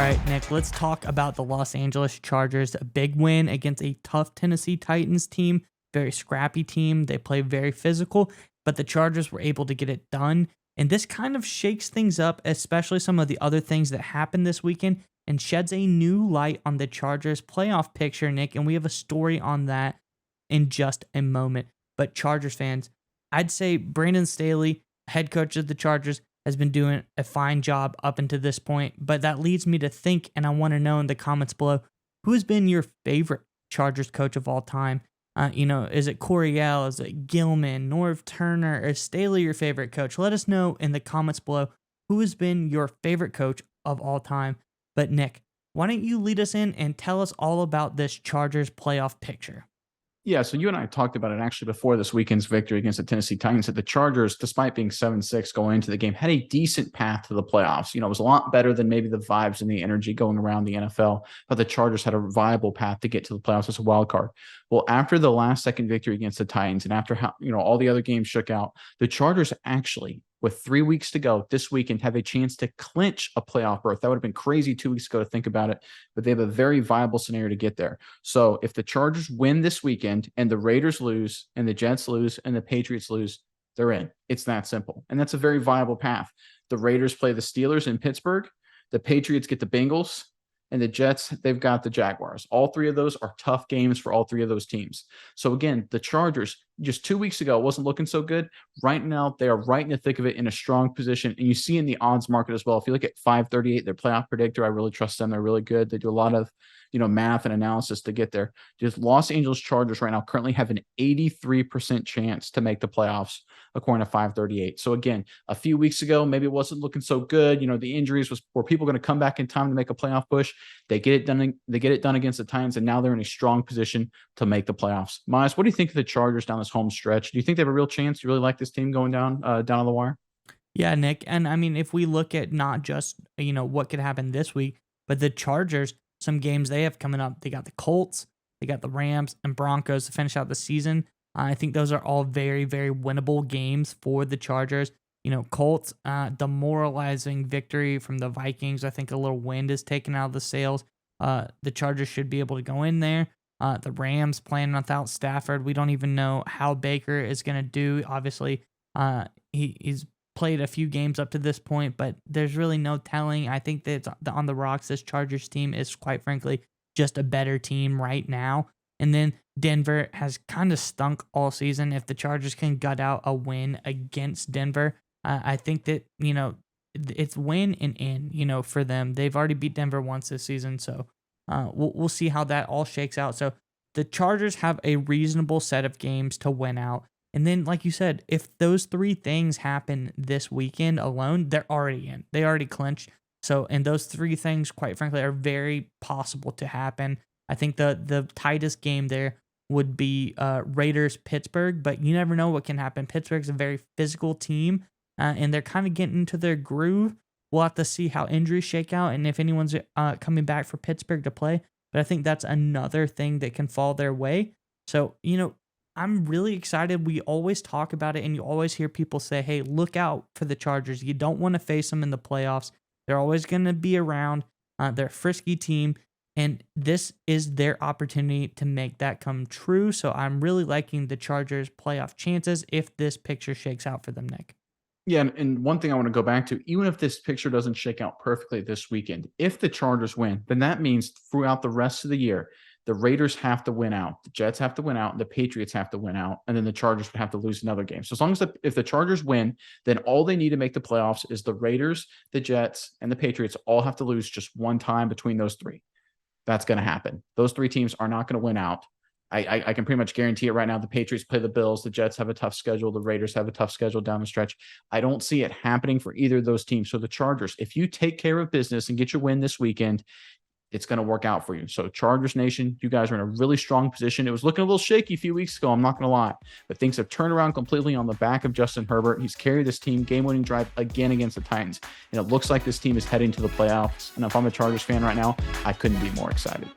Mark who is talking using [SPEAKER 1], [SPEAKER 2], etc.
[SPEAKER 1] right, Nick, let's talk about the Los Angeles Chargers. A big win against a tough Tennessee Titans team, very scrappy team. They play very physical, but the Chargers were able to get it done. And this kind of shakes things up, especially some of the other things that happened this weekend, and sheds a new light on the Chargers playoff picture, Nick. And we have a story on that in just a moment. But Chargers fans, I'd say Brandon Staley, head coach of the Chargers, has been doing a fine job up until this point. But that leads me to think, and I want to know in the comments below, who has been your favorite Chargers coach of all time? Is it Coryell? Is it Gilman, Norv Turner? Is Staley your favorite coach? Let us know in the comments below who has been your favorite coach of all time. But Nick, why don't you lead us in and tell us all about this Chargers playoff picture?
[SPEAKER 2] Yeah, so you and I talked about it actually before this weekend's victory against the Tennessee Titans, that the Chargers, despite being 7-6 going into the game, had a decent path to the playoffs. It was a lot better than maybe the vibes and the energy going around the NFL, but the Chargers had a viable path to get to the playoffs as a wild card. Well, after the last second victory against the Titans and after how, all the other games shook out, the Chargers actually, with 3 weeks to go this weekend, have a chance to clinch a playoff berth. That would have been crazy 2 weeks ago to think about it, but they have a very viable scenario to get there. So if the Chargers win this weekend and the Raiders lose and the Jets lose and the Patriots lose, they're in. It's that simple. And that's a very viable path. The Raiders play the Steelers in Pittsburgh. The Patriots get the Bengals. And the Jets, they've got the Jaguars. All three of those are tough games for all three of those teams. So again, the Chargers, just 2 weeks ago, wasn't looking so good. Right now, they are right in the thick of it in a strong position. And you see in the odds market as well. If you look at 538, their playoff predictor, I really trust them. They're really good. They do a lot of math and analysis to get there. Just Los Angeles Chargers right now currently have an 83% chance to make the playoffs, according to 538. So again, a few weeks ago, maybe it wasn't looking so good. The injuries were people going to come back in time to make a playoff push. They get it done. They get it done against the Titans, and now they're in a strong position to make the playoffs. Miles, what do you think of the Chargers down this home stretch? Do you think they have a real chance? You really like this team going down on the wire?
[SPEAKER 1] Yeah, Nick. And I mean, if we look at not just, what could happen this week, but the Chargers, some games they have coming up, they got the Colts, they got the Rams and Broncos to finish out the season. I think those are all very, very winnable games for the Chargers. Colts, demoralizing victory from the Vikings. I think a little wind is taken out of the sails. The Chargers should be able to go in there. The Rams playing without Stafford. We don't even know how Baker is going to do. Obviously, he's played a few games up to this point, but there's really no telling. I think that on the rocks, this Chargers team is, quite frankly, just a better team right now. And then Denver has kind of stunk all season. If the Chargers can gut out a win against Denver, I think that, it's win and in, for them. They've already beat Denver once this season, so we'll see how that all shakes out. So the Chargers have a reasonable set of games to win out. And then, like you said, if those three things happen this weekend alone, they're already in. They already clinched. So, and those three things, quite frankly, are very possible to happen. I think the tightest game there would be Raiders-Pittsburgh, but you never know what can happen. Pittsburgh's a very physical team, and they're kind of getting into their groove. We'll have to see how injuries shake out and if anyone's coming back for Pittsburgh to play. But I think that's another thing that can fall their way. So, I'm really excited. We always talk about it, and you always hear people say, hey, look out for the Chargers. You don't want to face them in the playoffs. They're always going to be around. They're a frisky team, and this is their opportunity to make that come true. So I'm really liking the Chargers' playoff chances if this picture shakes out for them, Nick.
[SPEAKER 2] Yeah, and one thing I want to go back to, even if this picture doesn't shake out perfectly this weekend, if the Chargers win, then that means throughout the rest of the year, the Raiders have to win out, the Jets have to win out, and the Patriots have to win out, and then the Chargers would have to lose another game. So as long as if the Chargers win, then all they need to make the playoffs is the Raiders, the Jets, and the Patriots all have to lose just one time between those three. That's going to happen. Those three teams are not going to win out. I can pretty much guarantee it right now. The Patriots play the Bills. The Jets have a tough schedule. The Raiders have a tough schedule down the stretch. I don't see it happening for either of those teams. So the Chargers, if you take care of business and get your win this weekend, it's going to work out for you. So Chargers Nation, you guys are in a really strong position. It was looking a little shaky a few weeks ago, I'm not going to lie, but things have turned around completely on the back of Justin Herbert. He's carried this team game-winning drive again against the Titans, and it looks like this team is heading to the playoffs. And if I'm a Chargers fan right now, I couldn't be more excited.